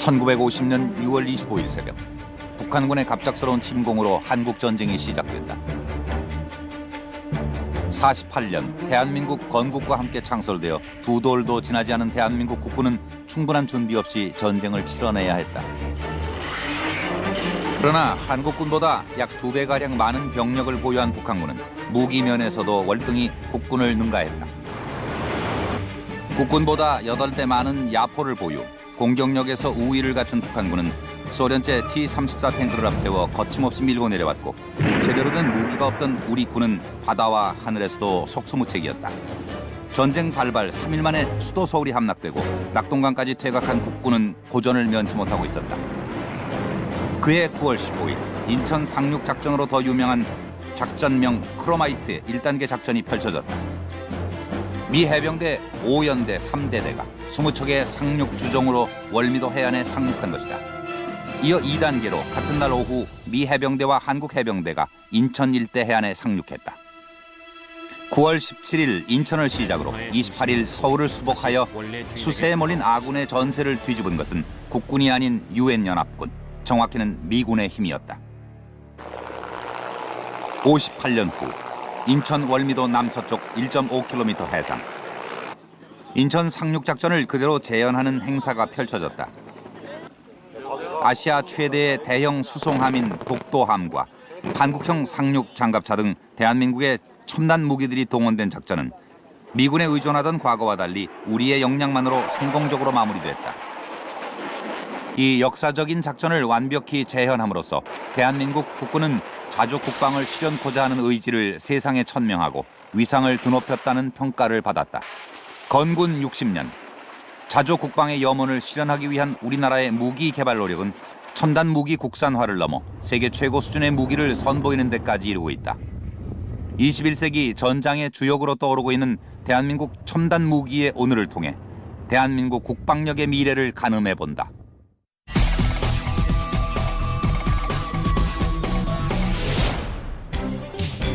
1950년 6월 25일 새벽, 북한군의 갑작스러운 침공으로 한국 전쟁이 시작됐다. 48년 대한민국 건국과 함께 창설되어 두 돌도 지나지 않은 대한민국 국군은 충분한 준비 없이 전쟁을 치러내야 했다. 그러나 한국군보다 약 2배가량 많은 병력을 보유한 북한군은 무기 면에서도 월등히 국군을 능가했다. 국군보다 8배 많은 야포를 보유, 공격력에서 우위를 갖춘 북한군은 소련제 T-34 탱크를 앞세워 거침없이 밀고 내려왔고, 제대로 된 무기가 없던 우리 군은 바다와 하늘에서도 속수무책이었다. 전쟁 발발 3일 만에 수도 서울이 함락되고 낙동강까지 퇴각한 국군은 고전을 면치 못하고 있었다. 그해 9월 15일 인천 상륙작전으로 더 유명한 작전명 크로마이트의 1단계 작전이 펼쳐졌다. 미 해병대 5연대 3대대가 20척의 상륙 주종으로 월미도 해안에 상륙한 것이다. 이어 2단계로 같은 날 오후 미 해병대와 한국 해병대가 인천 일대 해안에 상륙했다. 9월 17일 인천을 시작으로 28일 서울을 수복하여 수세에 몰린 아군의 전세를 뒤집은 것은 국군이 아닌 유엔연합군, 정확히는 미군의 힘이었다. 58년 후 인천 월미도 남서쪽 1.5km 해상, 인천 상륙작전을 그대로 재현하는 행사가 펼쳐졌다. 아시아 최대의 대형 수송함인 독도함과 한국형 상륙 장갑차 등 대한민국의 첨단 무기들이 동원된 작전은 미군에 의존하던 과거와 달리 우리의 역량만으로 성공적으로 마무리됐다. 이 역사적인 작전을 완벽히 재현함으로써 대한민국 국군은 자주 국방을 실현코자 하는 의지를 세상에 천명하고 위상을 드높였다는 평가를 받았다. 건군 60년, 자주 국방의 염원을 실현하기 위한 우리나라의 무기 개발 노력은 첨단 무기 국산화를 넘어 세계 최고 수준의 무기를 선보이는 데까지 이르고 있다. 21세기 전장의 주역으로 떠오르고 있는 대한민국 첨단 무기의 오늘을 통해 대한민국 국방력의 미래를 가늠해 본다.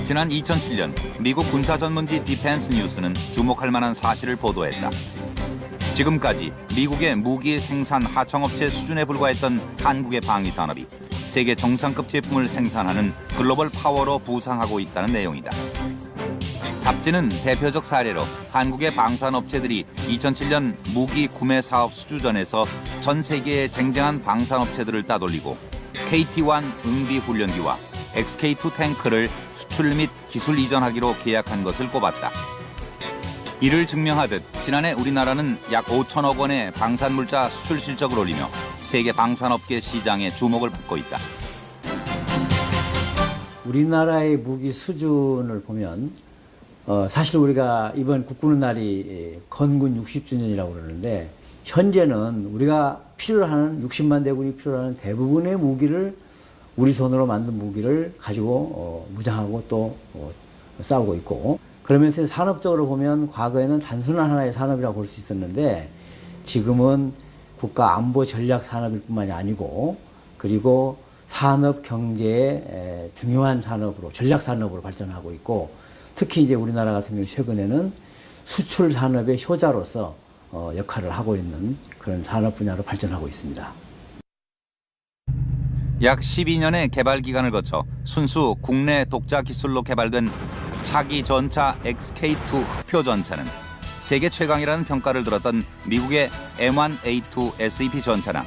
지난 2007년 미국 군사전문지 디펜스 뉴스는 주목할 만한 사실을 보도했다. 지금까지 미국의 무기 생산 하청업체 수준에 불과했던 한국의 방위산업이 세계 정상급 제품을 생산하는 글로벌 파워로 부상하고 있다는 내용이다. 잡지는 대표적 사례로 한국의 방산업체들이 2007년 무기 구매 사업 수주전에서 전 세계의 쟁쟁한 방산업체들을 따돌리고 KT-1 응비 훈련기와 XK-2 탱크를 수출 및 기술 이전하기로 계약한 것을 꼽았다. 이를 증명하듯 지난해 우리나라는 약 5천억 원의 방산물자 수출 실적을 올리며 세계 방산업계 시장에 주목을 받고 있다. 우리나라의 무기 수준을 보면 사실 우리가 이번 국군의 날이 건군 60주년이라고 그러는데, 현재는 우리가 필요로 하는 60만 대군이 필요로 하는 대부분의 무기를, 우리 손으로 만든 무기를 가지고 무장하고 또 싸우고 있고, 그러면서 산업적으로 보면 과거에는 단순한 하나의 산업이라고 볼 수 있었는데, 지금은 국가 안보 전략 산업일 뿐만이 아니고, 그리고 산업 경제의 중요한 산업으로, 전략 산업으로 발전하고 있고, 특히 이제 우리나라 같은 경우 최근에는 수출 산업의 효자로서 역할을 하고 있는 그런 산업 분야로 발전하고 있습니다. 약 12년의 개발 기간을 거쳐 순수 국내 독자 기술로 개발된 차기 전차 XK-2 흑표 전차는 세계 최강이라는 평가를 들었던 미국의 M1A2 SEP 전차나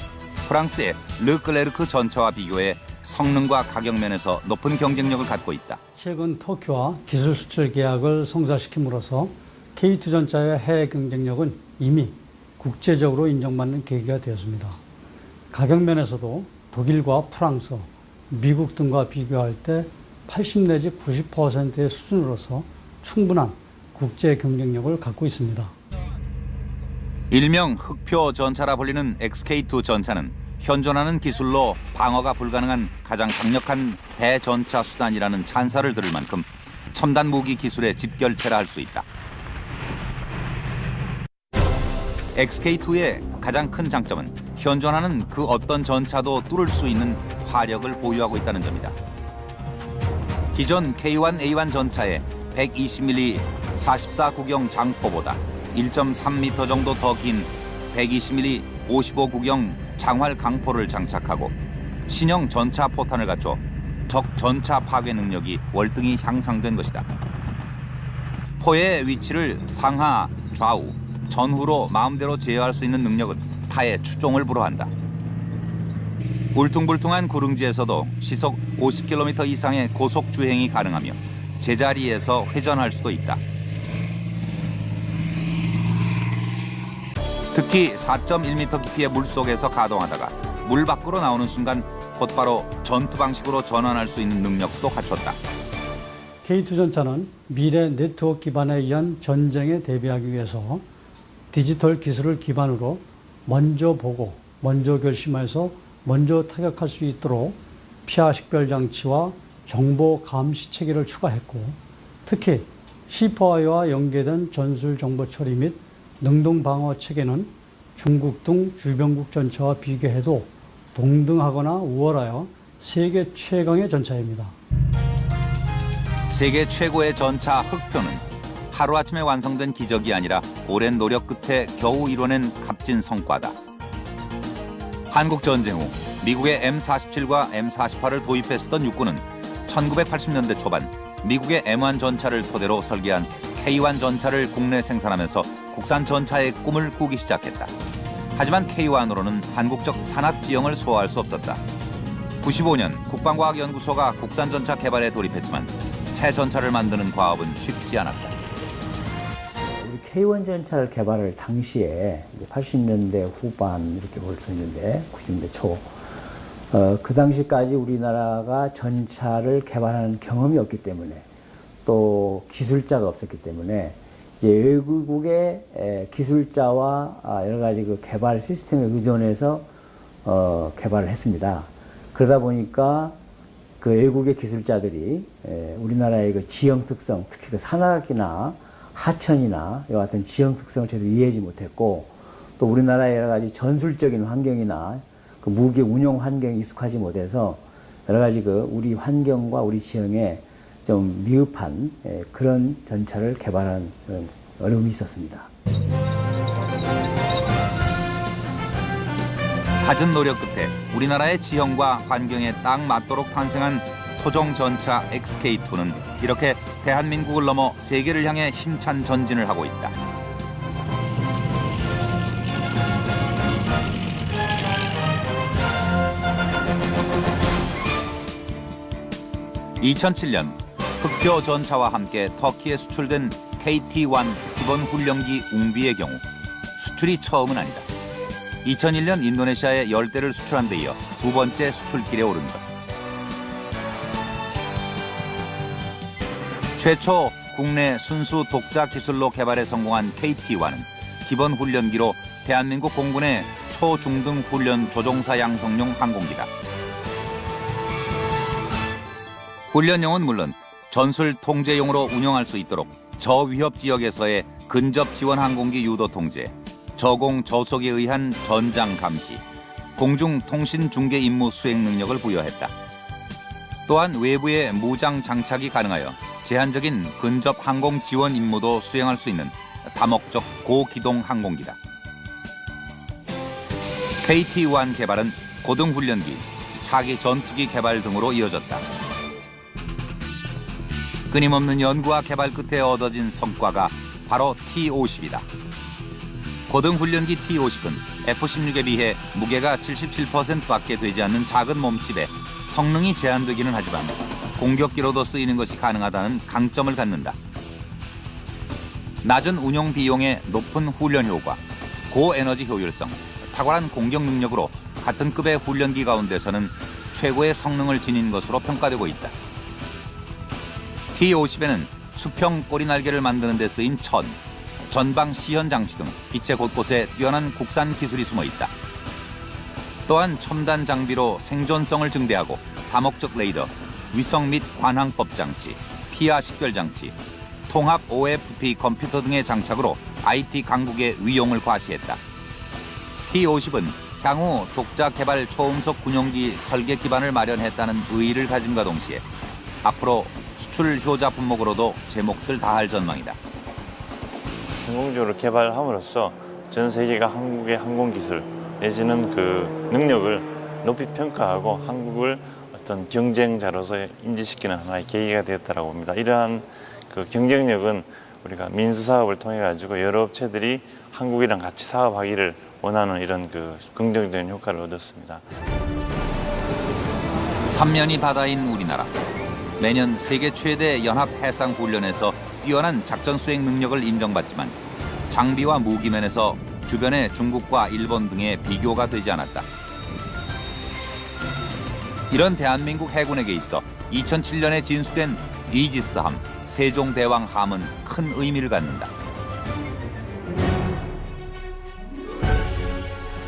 프랑스의 르클레르크 전차와 비교해 성능과 가격 면에서 높은 경쟁력을 갖고 있다. 최근 터키와 기술 수출 계약을 성사시킴으로써 K2 전차의 해외 경쟁력은 이미 국제적으로 인정받는 계기가 되었습니다. 가격 면에서도 독일과 프랑스, 미국 등과 비교할 때 80 내지 90%의 수준으로서 충분한 국제 경쟁력을 갖고 있습니다. 일명 흑표 전차라 불리는 XK-2 전차는 현존하는 기술로 방어가 불가능한 가장 강력한 대전차 수단이라는 찬사를 들을 만큼 첨단 무기 기술의 집결체라 할 수 있다. XK-2의 가장 큰 장점은 현존하는 그 어떤 전차도 뚫을 수 있는 화력을 보유하고 있다는 점이다. 기존 K1A1 전차의 120mm 44구경 장포보다 1.3m 정도 더 긴 120mm 55구경 장활 강포를 장착하고 신형 전차 포탄을 갖춰 적 전차 파괴 능력이 월등히 향상된 것이다. 포의 위치를 상하, 좌우, 전후로 마음대로 제어할 수 있는 능력은 타의 추종을 불허한다. 울퉁불퉁한 구릉지에서도 시속 50km 이상의 고속 주행이 가능하며 제자리에서 회전할 수도 있다. 특히 4.1m 깊이의 물속에서 가동하다가 물 밖으로 나오는 순간 곧바로 전투 방식으로 전환할 수 있는 능력도 갖췄다. K2 전차는 미래 네트워크 기반에 의한 전쟁에 대비하기 위해서 디지털 기술을 기반으로 먼저 보고 먼저 결심해서 먼저 타격할 수 있도록 피하 식별 장치와 정보 감시 체계를 추가했고, 특히 시퍼와이와 연계된 전술 정보 처리 및 능동 방어 체계는 중국 등 주변국 전차와 비교해도 동등하거나 우월하여 세계 최강의 전차입니다. 세계 최고의 전차 흑표는 하루아침에 완성된 기적이 아니라 오랜 노력 끝에 겨우 이뤄낸 값진 성과다. 한국 전쟁 후 미국의 M47과 M48을 도입해 쓰던 육군은 1980년대 초반 미국의 M1 전차를 토대로 설계한 K1 전차를 국내 생산하면서 국산 전차의 꿈을 꾸기 시작했다. 하지만 K1으로는 한국적 산업 지형을 소화할 수 없었다. 95년 국방과학연구소가 국산 전차 개발에 돌입했지만 새 전차를 만드는 과업은 쉽지 않았다. 우리 K1 전차를 개발할 당시에 80년대 후반 이렇게 볼 수 있는데 90년대 초 그 당시까지 우리나라가 전차를 개발하는 경험이 없기 때문에 또 기술자가 없었기 때문에 이제 외국의 기술자와 여러 가지 그 개발 시스템에 의존해서 개발을 했습니다. 그러다 보니까 그 외국의 기술자들이 우리나라의 그 지형 특성, 특히 그 산악이나 하천이나 이와 같은 지형 특성을 제대로 이해하지 못했고, 또 우리나라의 여러 가지 전술적인 환경이나 그 무기 운용 환경에 익숙하지 못해서 여러 가지 그 우리 환경과 우리 지형에 좀 미흡한 그런 전차를 개발하는 그런 어려움이 있었습니다. 갖은 노력 끝에 우리나라의 지형과 환경에 딱 맞도록 탄생한 토종 전차 XK2는 이렇게 대한민국을 넘어 세계를 향해 힘찬 전진을 하고 있다. 2007년 흑표 전차와 함께 터키에 수출된 KT-1 기본 훈련기 웅비의 경우 수출이 처음은 아니다. 2001년 인도네시아에 10대를 수출한 데 이어 두 번째 수출길에 오른 것. 최초 국내 순수 독자 기술로 개발에 성공한 KT-1은 기본 훈련기로 대한민국 공군의 초중등 훈련 조종사 양성용 항공기다. 훈련용은 물론 전술 통제용으로 운영할 수 있도록 저위협 지역에서의 근접 지원 항공기 유도 통제, 저공 저속에 의한 전장 감시, 공중 통신 중계 임무 수행 능력을 부여했다. 또한 외부에 무장 장착이 가능하여 제한적인 근접 항공 지원 임무도 수행할 수 있는 다목적 고기동 항공기다. KT-1 개발은 고등훈련기, 차기 전투기 개발 등으로 이어졌다. 끊임없는 연구와 개발 끝에 얻어진 성과가 바로 T-50이다. 고등훈련기 T-50은 F-16에 비해 무게가 77%밖에 되지 않는 작은 몸집에 성능이 제한되기는 하지만 공격기로도 쓰이는 것이 가능하다는 강점을 갖는다. 낮은 운용 비용에 높은 훈련 효과, 고에너지 효율성, 탁월한 공격 능력으로 같은 급의 훈련기 가운데서는 최고의 성능을 지닌 것으로 평가되고 있다. T-50에는 수평 꼬리날개를 만드는 데 쓰인 천, 전방 시현 장치 등 기체 곳곳에 뛰어난 국산 기술이 숨어 있다. 또한 첨단 장비로 생존성을 증대하고 다목적 레이더, 위성 및 관항법 장치, 피하 식별 장치, 통합 OFP 컴퓨터 등의 장착으로 IT 강국의 위용을 과시했다. T-50은 향후 독자 개발 초음속 군용기 설계 기반을 마련했다는 의의를 가짐과 동시에 앞으로 수출 효자 품목으로도 제 몫을 다할 전망이다. 성공적으로 개발함으로써 전 세계가 한국의 항공기술, 내지는 그 능력을 높이 평가하고 한국을 어떤 경쟁자로서 인지시키는 하나의 계기가 되었다고 봅니다. 이러한 그 경쟁력은 우리가 민수사업을 통해 가지고 여러 업체들이 한국이랑 같이 사업하기를 원하는 이런 그 긍정적인 효과를 얻었습니다. 삼면이 바다인 우리나라. 매년 세계 최대 연합 해상 훈련에서 뛰어난 작전 수행 능력을 인정받지만 장비와 무기면에서 주변의 중국과 일본 등의 비교가 되지 않았다. 이런 대한민국 해군에게 있어 2007년에 진수된 이지스함, 세종대왕함은 큰 의미를 갖는다.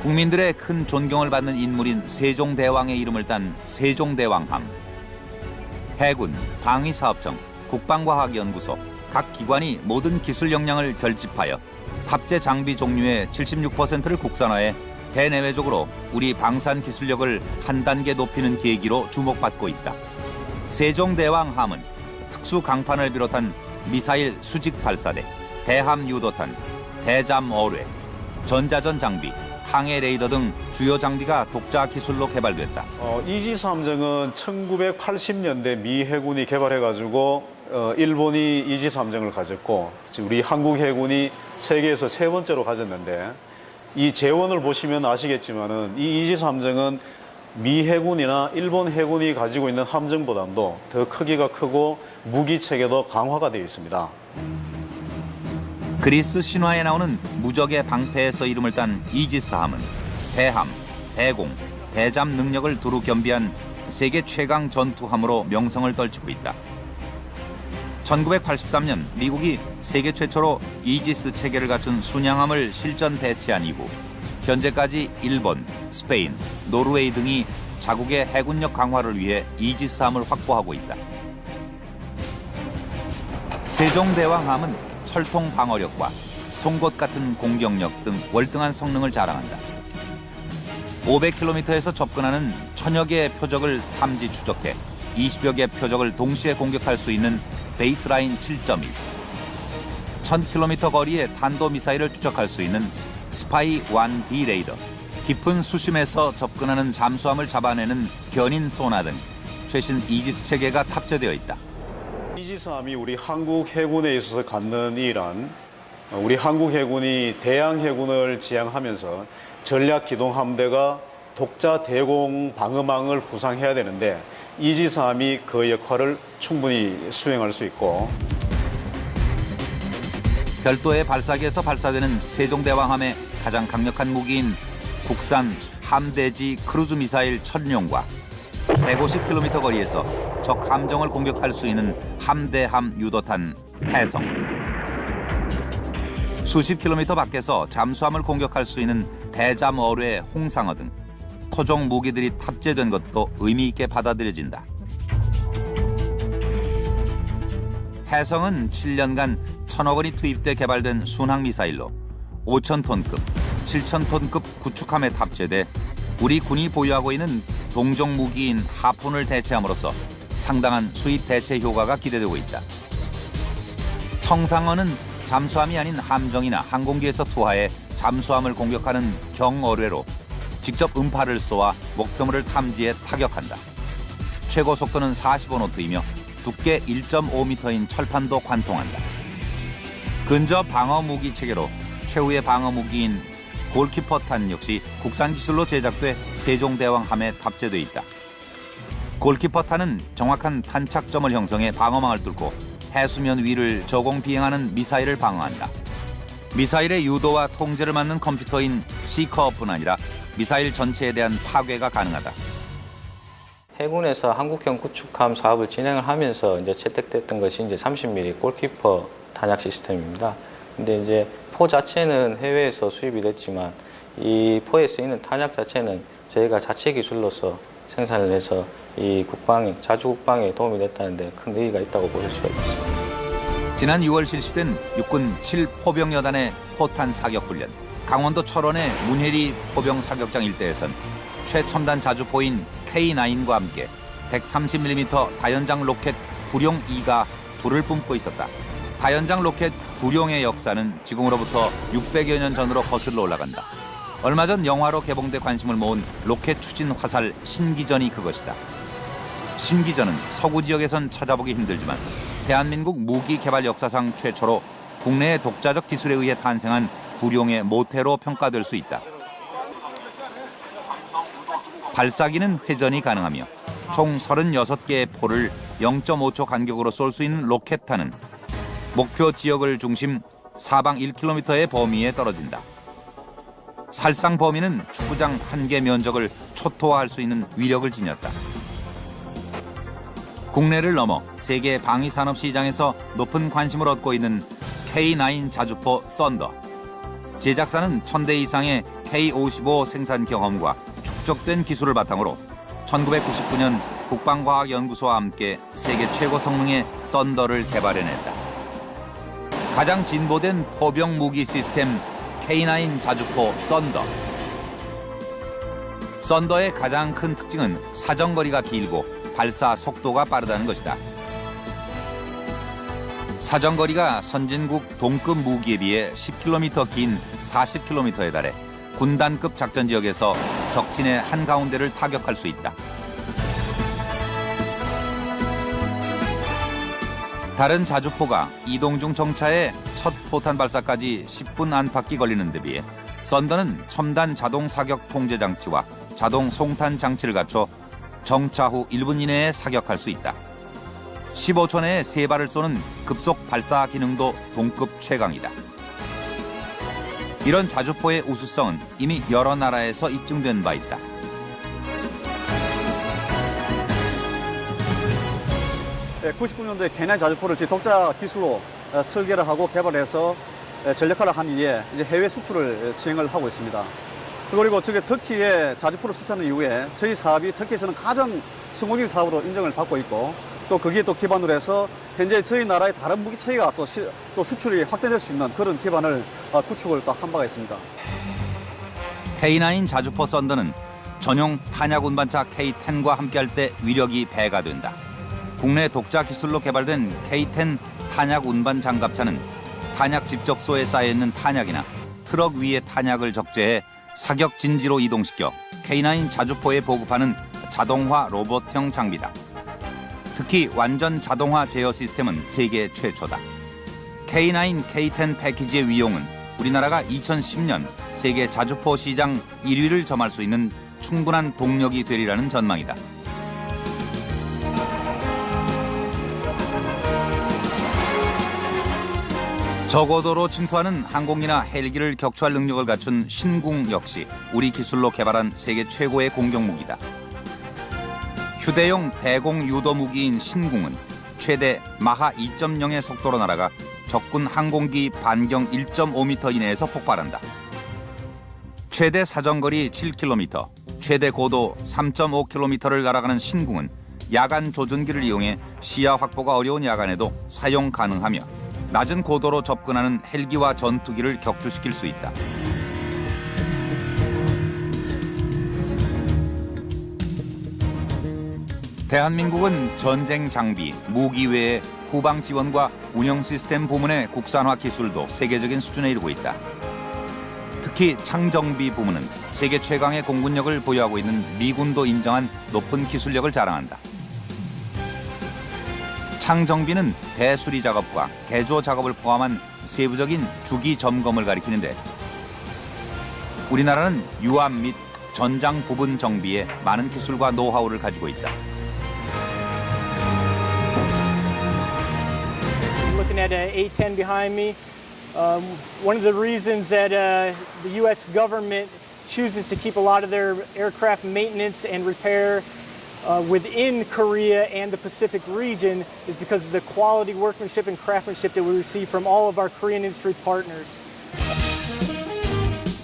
국민들의 큰 존경을 받는 인물인 세종대왕의 이름을 딴 세종대왕함. 해군, 방위사업청, 국방과학연구소, 각 기관이 모든 기술 역량을 결집하여 탑재 장비 종류의 76%를 국산화해 대내외적으로 우리 방산 기술력을 한 단계 높이는 계기로 주목받고 있다. 세종대왕함은 특수 강판을 비롯한 미사일 수직 발사대, 대함 유도탄, 대잠 어뢰, 전자전 장비, 항해 레이더 등 주요 장비가 독자 기술로 개발됐다. 이지스 함정은 1980년대 미 해군이 개발해가지고 일본이 이지스 함정을 가졌고 우리 한국 해군이 세계에서 세 번째로 가졌는데 이 재원을 보시면 아시겠지만은 이 이지스 함정은 미 해군이나 일본 해군이 가지고 있는 함정보다도 더 크기가 크고 무기 체계도 강화가 되어 있습니다. 그리스 신화에 나오는 무적의 방패에서 이름을 딴 이지스함은 대함, 대공, 대잠 능력을 두루 겸비한 세계 최강 전투함으로 명성을 떨치고 있다. 1983년 미국이 세계 최초로 이지스 체계를 갖춘 순양함을 실전 배치한 이후 현재까지 일본, 스페인, 노르웨이 등이 자국의 해군력 강화를 위해 이지스함을 확보하고 있다. 세종대왕함은 철통 방어력과 송곳 같은 공격력 등 월등한 성능을 자랑한다. 500km에서 접근하는 1000여 개의 표적을 탐지 추적해 20여 개의 표적을 동시에 공격할 수 있는 베이스라인 7.1, 1000km 거리의 탄도미사일을 추적할 수 있는 스파이 1D 레이더, 깊은 수심에서 접근하는 잠수함을 잡아내는 견인 소나 등 최신 이지스 체계가 탑재되어 있다. 이지스함이 우리 한국 해군에 있어서 갖는 일은 우리 한국 해군이 대양 해군을 지향하면서 전략 기동 함대가 독자 대공 방어망을 구상해야 되는데 이지스함이 그 역할을 충분히 수행할 수 있고 별도의 발사기에서 발사되는 세종대왕함의 가장 강력한 무기인 국산 함대지 크루즈 미사일 천룡과 150km 거리에서 적 함정을 공격할 수 있는 함대함 유도탄 해성, 수십 킬로미터 밖에서 잠수함을 공격할 수 있는 대잠 어뢰 홍상어 등 토종 무기들이 탑재된 것도 의미 있게 받아들여진다. 해성은 7년간 1000억 원이 투입돼 개발된 순항미사일로 5000톤급, 7000톤급 구축함에 탑재돼 우리 군이 보유하고 있는 동종 무기인 하푼을 대체함으로써 상당한 수입 대체 효과가 기대되고 있다. 청상어는 잠수함이 아닌 함정이나 항공기에서 투하해 잠수함을 공격하는 경어뢰로 직접 음파를 쏘아 목표물을 탐지해 타격한다. 최고 속도는 45노트이며 두께 1.5m인 철판도 관통한다. 근접 방어 무기 체계로 최후의 방어 무기인 골키퍼탄 역시 국산 기술로 제작돼 세종대왕함에 탑재돼 있다. 골키퍼탄은 정확한 탄착점을 형성해 방어망을 뚫고 해수면 위를 저공 비행하는 미사일을 방어한다. 미사일의 유도와 통제를 맡는 컴퓨터인 시커뿐 아니라 미사일 전체에 대한 파괴가 가능하다. 해군에서 한국형 구축함 사업을 진행을 하면서 이제 채택됐던 것이 이제 30mm 골키퍼 탄약 시스템입니다. 근데 이제 포 자체는 해외에서 수입이 됐지만 이 포에 쓰이는 탄약 자체는 저희가 자체 기술로서 생산을 해서 이 국방에, 자주 국방에 도움이 됐다는데 큰 의의가 있다고 볼 수가 있습니다. 지난 6월 실시된 육군 7포병여단의 포탄 사격 훈련. 강원도 철원의 문혜리 포병 사격장 일대에선 최첨단 자주포인 K9과 함께 130mm 다연장 로켓 구룡2가 불을 뿜고 있었다. 다연장 로켓 구룡의 역사는 지금으로부터 600여 년 전으로 거슬러 올라간다. 얼마 전 영화로 개봉돼 관심을 모은 로켓 추진 화살 신기전이 그것이다. 신기전은 서구 지역에선 찾아보기 힘들지만 대한민국 무기 개발 역사상 최초로 국내의 독자적 기술에 의해 탄생한 구룡의 모태로 평가될 수 있다. 발사기는 회전이 가능하며 총 36개의 포를 0.5초 간격으로 쏠 수 있는 로켓탄은 목표 지역을 중심 사방 1km의 범위에 떨어진다. 살상 범위는 축구장 1개 면적을 초토화할 수 있는 위력을 지녔다. 국내를 넘어 세계 방위산업 시장에서 높은 관심을 얻고 있는 K9 자주포 썬더. 제작사는 1000대 이상의 K55 생산 경험과 축적된 기술을 바탕으로 1999년 국방과학연구소와 함께 세계 최고 성능의 썬더를 개발해냈다. 가장 진보된 포병 무기 시스템 K9 자주포 썬더. 썬더의 가장 큰 특징은 사정거리가 길고 발사 속도가 빠르다는 것이다. 사정거리가 선진국 동급 무기에 비해 10km 긴 40km에 달해 군단급 작전 지역에서 적진의 한가운데를 타격할 수 있다. 다른 자주포가 이동 중 정차해 첫 포탄 발사까지 10분 안팎이 걸리는 데 비해 썬더는 첨단 자동 사격 통제 장치와 자동 송탄 장치를 갖춰 정차 후 1분 이내에 사격할 수 있다. 15초 내에 3발을 쏘는 급속 발사 기능도 동급 최강이다. 이런 자주포의 우수성은 이미 여러 나라에서 입증된 바 있다. 네, 99년도에 K9 자주포를 저희 독자 기술로 설계를 하고 개발해서 전력화를 한 이후에 이제 해외 수출을 시행을 하고 있습니다. 그리고 터키에 자주포를 수출하는 이후에 저희 사업이 터키에서는 가장 성공적인 사업으로 인정을 받고 있고 또 거기에 또 기반으로 해서 현재 저희 나라의 다른 무기 체계가 또 수출이 확대될 수 있는 그런 기반을 구축을 또 한 바가 있습니다. K9 자주포 썬더는 전용 탄약 운반차 K10과 함께할 때 위력이 배가 된다. 국내 독자 기술로 개발된 K10 탄약 운반 장갑차는 탄약 집적소에 쌓여있는 탄약이나 트럭 위에 탄약을 적재해 사격 진지로 이동시켜 K9 자주포에 보급하는 자동화 로봇형 장비다. 특히 완전 자동화 제어 시스템은 세계 최초다. K9, K10 패키지의 위용은 우리나라가 2010년 세계 자주포 시장 1위를 점할 수 있는 충분한 동력이 되리라는 전망이다. 저고도로 침투하는 항공기나 헬기를 격추할 능력을 갖춘 신궁 역시 우리 기술로 개발한 세계 최고의 공격무기다. 휴대용 대공 유도 무기인 신궁은 최대 마하 2.0의 속도로 날아가 적군 항공기 반경 1.5m 이내에서 폭발한다. 최대 사정거리 7km, 최대 고도 3.5km를 날아가는 신궁은 야간 조준기를 이용해 시야 확보가 어려운 야간에도 사용 가능하며 낮은 고도로 접근하는 헬기와 전투기를 격추시킬 수 있다. 대한민국은 전쟁 장비, 무기 외에 후방 지원과 운영 시스템 부문의 국산화 기술도 세계적인 수준에 이르고 있다. 특히 창정비 부문은 세계 최강의 공군력을 보유하고 있는 미군도 인정한 높은 기술력을 자랑한다. 창정비는 대수리 작업과 개조 작업을 포함한 세부적인 주기 점검을 가리키는데 우리나라는 유압 및 전장 부분 정비에 많은 기술과 노하우를 가지고 있다. Looking at A-10 behind me, one of the reasons that the U.S. government chooses to keep a lot of their aircraft maintenance and repair within Korea and the Pacific region is because of the quality workmanship and craftsmanship that we receive from all of our Korean industry partners.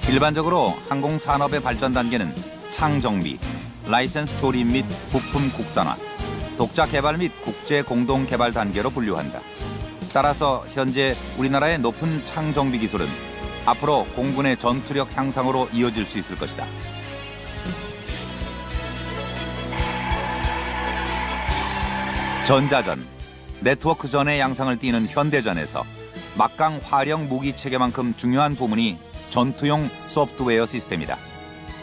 일반적으로 항공 산업의 발전 단계는 창정비, 라이센스 조립 및 부품 국산화, 독자 개발 및 국제 공동 개발 단계로 분류한다. 따라서 현재 우리나라의 높은 창정비 기술은 앞으로 공군의 전투력 향상으로 이어질 수 있을 것이다. 전자전, 네트워크전의 양상을 띠는 현대전에서 막강 화력 무기 체계만큼 중요한 부문이 전투용 소프트웨어 시스템이다.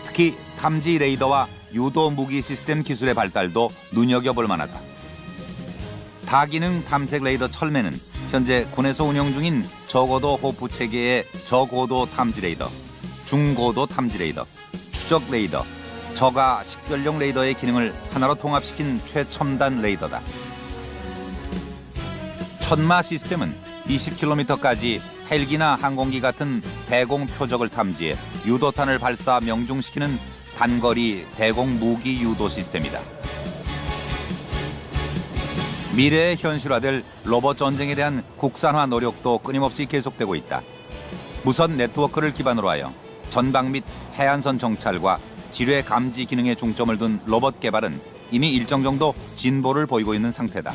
특히 탐지 레이더와 유도 무기 시스템 기술의 발달도 눈여겨볼 만하다. 다기능 탐색 레이더 철매는 현재 군에서 운영 중인 저고도 호프 체계의 저고도 탐지 레이더, 중고도 탐지 레이더, 추적 레이더, 저가 식별용 레이더의 기능을 하나로 통합시킨 최첨단 레이더다. 천마 시스템은 20km까지 헬기나 항공기 같은 대공 표적을 탐지해 유도탄을 발사 명중시키는 단거리 대공 무기 유도 시스템이다. 미래에 현실화될 로봇 전쟁에 대한 국산화 노력도 끊임없이 계속되고 있다. 무선 네트워크를 기반으로 하여 전방 및 해안선 정찰과 지뢰 감지 기능에 중점을 둔 로봇 개발은 이미 일정 정도 진보를 보이고 있는 상태다.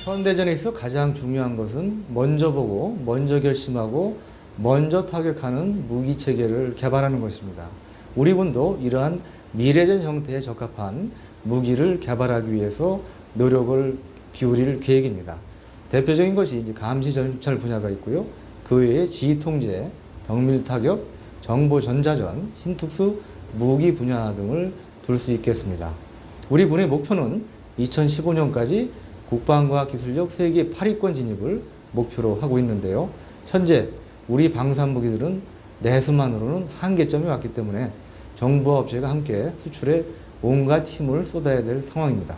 현대전에 있어 가장 중요한 것은 먼저 보고, 먼저 결심하고, 먼저 타격하는 무기 체계를 개발하는 것입니다. 우리 군도 이러한 미래전 형태에 적합한 무기를 개발하기 위해서 노력을 기울일 계획입니다. 대표적인 것이 이제 감시 전찰 분야가 있고요. 그 외에 지휘 통제, 정밀 타격, 정보 전자전, 신특수 무기 분야 등을 둘 수 있겠습니다. 우리 군의 목표는 2015년까지 국방과학기술력 세계 8위권 진입을 목표로 하고 있는데요. 현재 우리 방산무기들은 내수만으로는 한계점에 왔기 때문에 정부와 업체가 함께 수출에 온갖 힘을 쏟아야 될 상황입니다.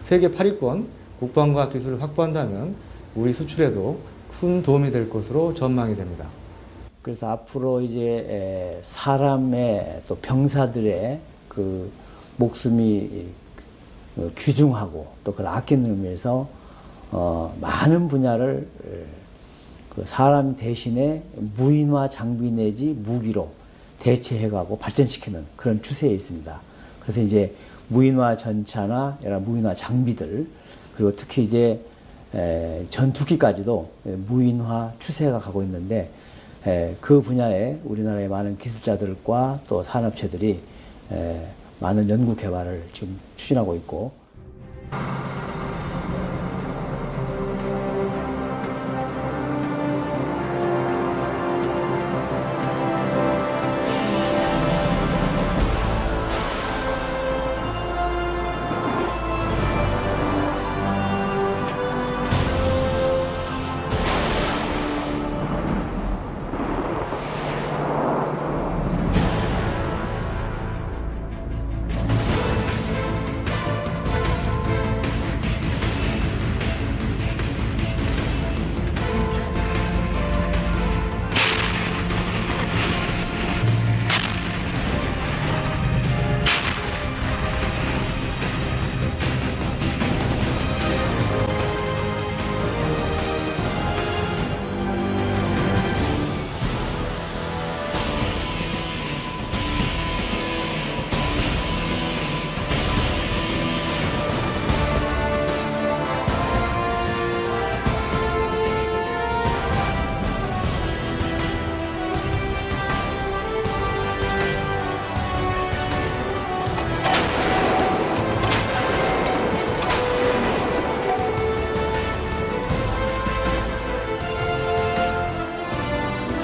세계 8위권 국방과학기술을 확보한다면 우리 수출에도 큰 도움이 될 것으로 전망이 됩니다. 그래서 앞으로 이제 사람의 또 병사들의 그 목숨이 귀중하고 또 그걸 아끼는 의미에서 많은 분야를 그 사람 대신에 무인화 장비 내지 무기로 대체해가고 발전시키는 그런 추세에 있습니다. 그래서 이제 무인화 전차나 여러 무인화 장비들 그리고 특히 이제 전투기까지도 무인화 추세가 가고 있는데 그 분야에 우리나라의 많은 기술자들과 또 산업체들이 많은 연구 개발을 지금 추진하고 있고.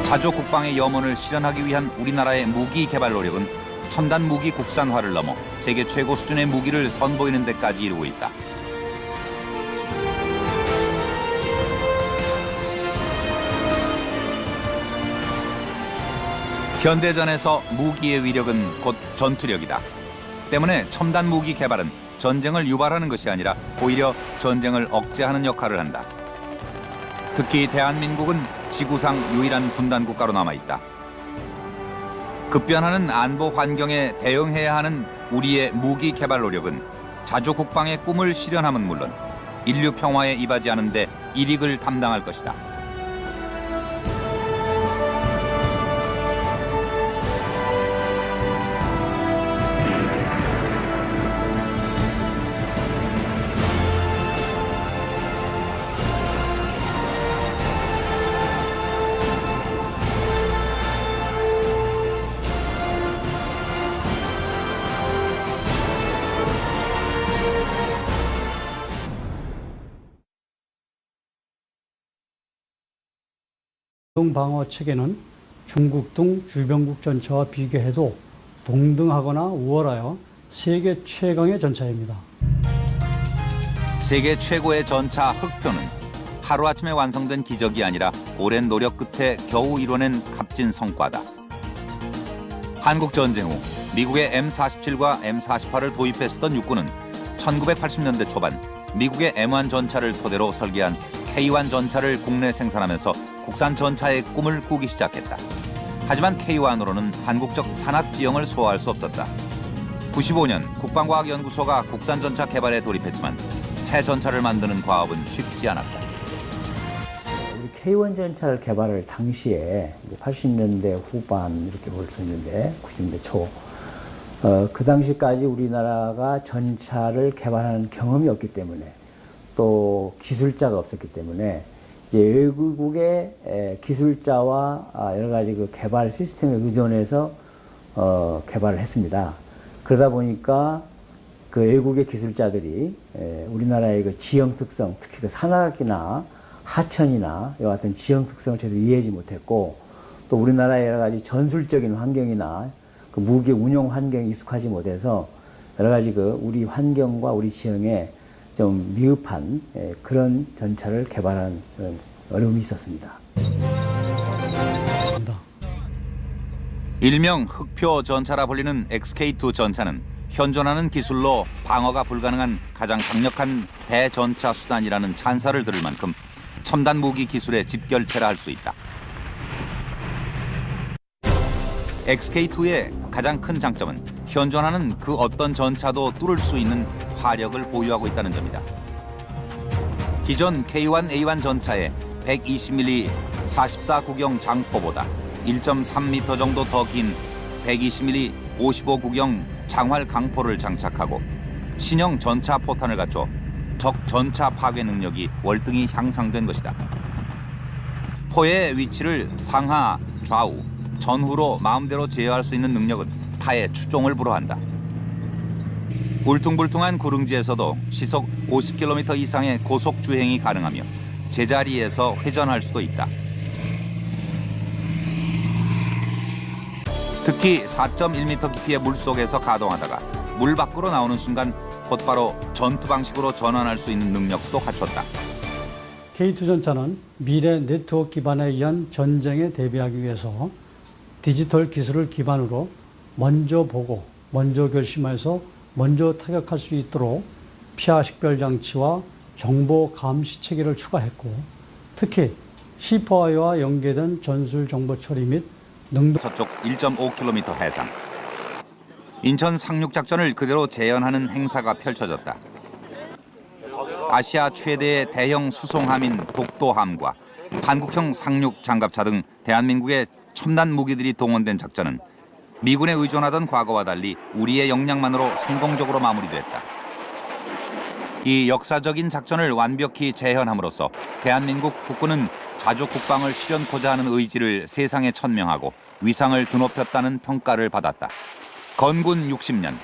자조 국방의 염원을 실현하기 위한 우리나라의 무기 개발 노력은 첨단 무기 국산화를 넘어 세계 최고 수준의 무기를 선보이는 데까지 이르고 있다. 현대전에서 무기의 위력은 곧 전투력이다. 때문에 첨단 무기 개발은 전쟁을 유발하는 것이 아니라 오히려 전쟁을 억제하는 역할을 한다. 특히 대한민국은 지구상 유일한 분단 국가로 남아있다. 급변하는 안보 환경에 대응해야 하는 우리의 무기 개발 노력은 자주 국방의 꿈을 실현함은 물론 인류 평화에 이바지하는 데 일익을 담당할 것이다. 방어 체계는 중국 등 주변국 전차와 비교해도 동등하거나 우월하여 세계 최강의 전차입니다. 세계 최고의 전차 흑표는 하루아침에 완성된 기적이 아니라 오랜 노력 끝에 겨우 이뤄낸 값진 성과다. 한국 전쟁 후 미국의 M47과 M48을 도입했었던 육군은 1980년대 초반 미국의 M1 전차를 토대로 설계한 K1 전차를 국내 생산하면서 국산 전차의 꿈을 꾸기 시작했다. 하지만 K1으로는 한국적 산악 지형을 소화할 수 없었다. 95년 국방과학연구소가 국산 전차 개발에 돌입했지만 새 전차를 만드는 과업은 쉽지 않았다. 우리 K1 전차를 개발할 당시에 80년대 후반 이렇게 볼 수 있는데 90년대 초 그 당시까지 우리나라가 전차를 개발하는 경험이 없기 때문에 또 기술자가 없었기 때문에 이제 외국의 기술자와 여러 가지 그 개발 시스템에 의존해서 개발을 했습니다. 그러다 보니까 그 외국의 기술자들이 우리나라의 그 지형 특성, 특히 그 산악이나 하천이나 이와 같은 지형 특성을 제대로 이해하지 못했고 또 우리나라의 여러 가지 전술적인 환경이나 그 무기 운용 환경에 익숙하지 못해서 여러 가지 그 우리 환경과 우리 지형에 좀 미흡한 그런 전차를 개발하는 그런 어려움이 있었습니다. 일명 흑표 전차라 불리는 XK2 전차는 현존하는 기술로 방어가 불가능한 가장 강력한 대전차 수단이라는 찬사를 들을 만큼 첨단 무기 기술의 집결체라 할 수 있다. XK2의 가장 큰 장점은 현존하는 그 어떤 전차도 뚫을 수 있는 화력을 보유하고 있다는 점이다. 기존 K1A1 전차의 120mm 44구경 장포보다 1.3m 정도 더 긴 120mm 55구경 장활 강포를 장착하고 신형 전차 포탄을 갖춰 적 전차 파괴 능력이 월등히 향상된 것이다. 포의 위치를 상하, 좌우, 전후로 마음대로 제어할 수 있는 능력은 타의 추종을 불허한다. 울퉁불퉁한 구릉지에서도 시속 50km 이상의 고속 주행이 가능하며 제자리에서 회전할 수도 있다. 특히 4.1m 깊이의 물속에서 가동하다가 물 밖으로 나오는 순간 곧바로 전투 방식으로 전환할 수 있는 능력도 갖췄다. K2 전차는 미래 네트워크 기반에 의한 전쟁에 대비하기 위해서 디지털 기술을 기반으로 먼저 보고 먼저 결심해서 먼저 타격할 수 있도록 피하 식별 장치와 정보 감시 체계를 추가했고 특히 시퍼와이와 연계된 전술 정보 처리 및 능동 서쪽 1.5km 해상. 인천 상륙작전을 그대로 재현하는 행사가 펼쳐졌다. 아시아 최대의 대형 수송함인 독도함과 한국형 상륙 장갑차 등 대한민국의 첨단 무기들이 동원된 작전은 미군에 의존하던 과거와 달리 우리의 역량만으로 성공적으로 마무리됐다. 이 역사적인 작전을 완벽히 재현함으로써 대한민국 국군은 자주 국방을 실현코자 하는 의지를 세상에 천명하고 위상을 드높였다는 평가를 받았다. 건군 60년,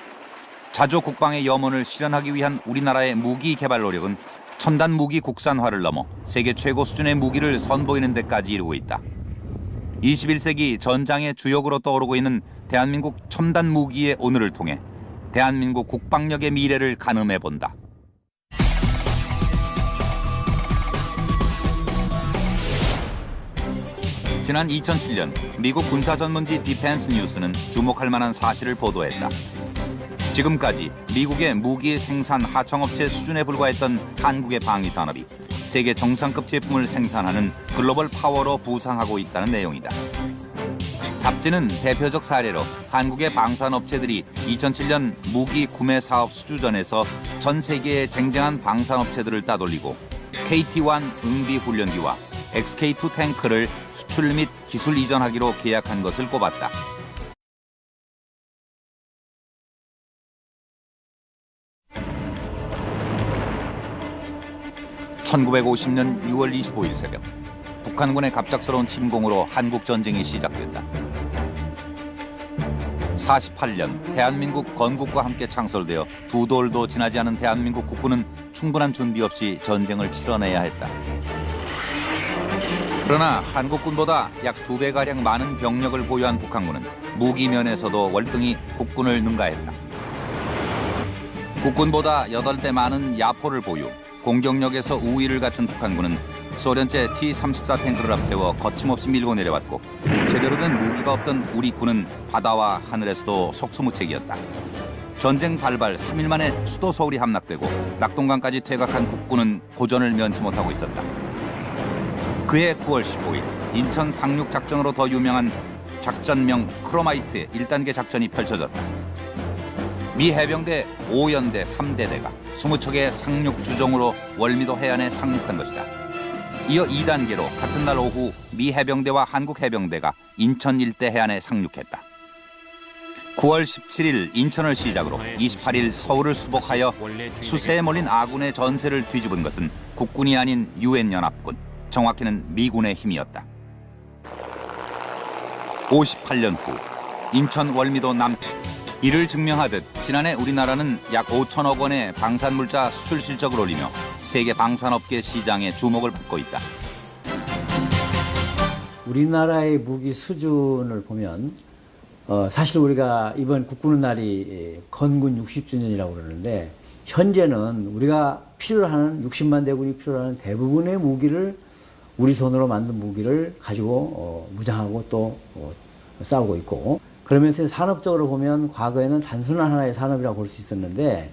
자주 국방의 염원을 실현하기 위한 우리나라의 무기 개발 노력은 첨단 무기 국산화를 넘어 세계 최고 수준의 무기를 선보이는 데까지 이르고 있다. 21세기 전장의 주역으로 떠오르고 있는 대한민국 첨단 무기의 오늘을 통해 대한민국 국방력의 미래를 가늠해 본다. 지난 2007년 미국 군사 전문지 디펜스 뉴스는 주목할 만한 사실을 보도했다. 지금까지 미국의 무기 생산 하청업체 수준에 불과했던 한국의 방위산업이 세계 정상급 제품을 생산하는 글로벌 파워로 부상하고 있다는 내용이다. 잡지는 대표적 사례로 한국의 방산업체들이 2007년 무기 구매 사업 수주전에서 전 세계의 쟁쟁한 방산업체들을 따돌리고 KT-1 응비 훈련기와 XK2 탱크를 수출 및 기술 이전하기로 계약한 것을 꼽았다. (1950년 6월 25일) 새벽 북한군의 갑작스러운 침공으로 한국 전쟁이 시작됐다. 48년 대한민국 건국과 함께 창설되어 두 돌도 지나지 않은 대한민국 국군은 충분한 준비 없이 전쟁을 치러내야 했다. 그러나 한국군보다 약 2배가량 많은 병력을 보유한 북한군은 무기면에서도 월등히 국군을 능가했다. 국군보다 8배 많은 야포를 보유, 공격력에서 우위를 갖춘 북한군은 소련제 T-34 탱크를 앞세워 거침없이 밀고 내려왔고 제대로 된 무기가 없던 우리 군은 바다와 하늘에서도 속수무책이었다. 전쟁 발발 3일 만에 수도 서울이 함락되고 낙동강까지 퇴각한 국군은 고전을 면치 못하고 있었다. 그해 9월 15일 인천 상륙작전으로 더 유명한 작전명 크로마이트의 1단계 작전이 펼쳐졌다. 미 해병대 5연대 3대대가 20척의 상륙주종으로 월미도 해안에 상륙한 것이다. 이어 2단계로 같은 날 오후 미 해병대와 한국 해병대가 인천 일대 해안에 상륙했다. 9월 17일 인천을 시작으로 28일 서울을 수복하여 수세에 몰린 아군의 전세를 뒤집은 것은 국군이 아닌 유엔연합군, 정확히는 미군의 힘이었다. 58년 후 인천 월미도 남쪽. 이를 증명하듯 지난해 우리나라는 약 5천억 원의 방산물자 수출 실적을 올리며 세계 방산업계 시장에 주목을 받고 있다. 우리나라의 무기 수준을 보면 사실 우리가 이번 국군의 날이 건군 60주년이라고 그러는데 현재는 우리가 필요로 하는 60만 대군이 필요로 하는 대부분의 무기를 우리 손으로 만든 무기를 가지고 무장하고 또 싸우고 있고 그러면서 산업적으로 보면 과거에는 단순한 하나의 산업이라고 볼 수 있었는데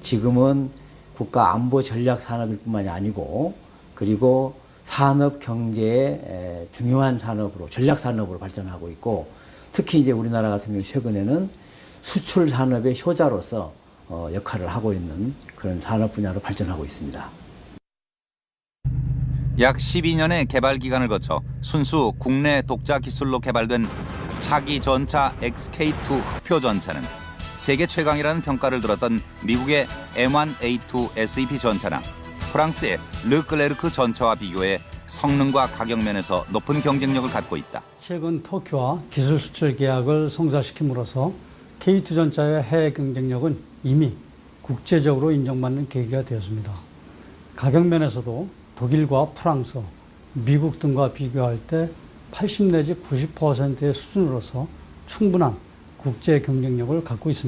지금은 국가 안보 전략 산업일 뿐만이 아니고 그리고 산업 경제의 중요한 산업으로 전략 산업으로 발전하고 있고 특히 이제 우리나라 같은 경우 최근에는 수출 산업의 효자로서 역할을 하고 있는 그런 산업 분야로 발전하고 있습니다. 약 12년의 개발 기간을 거쳐 순수 국내 독자 기술로 개발된 차기 전차 XK2 흑표 전차는 세계 최강이라는 평가를 들었던 미국의 M1A2 SEP 전차나 프랑스의 르클레르크 전차와 비교해 성능과 가격 면에서 높은 경쟁력을 갖고 있다. 최근 터키와 기술 수출 계약을 성사시킴으로써 K2 전차의 해외 경쟁력은 이미 국제적으로 인정받는 계기가 되었습니다. 가격 면에서도 독일과 프랑스, 미국 등과 비교할 때 80 내지 90%의 수준으로서 충분한 국제 경쟁력을 갖고 있습니다.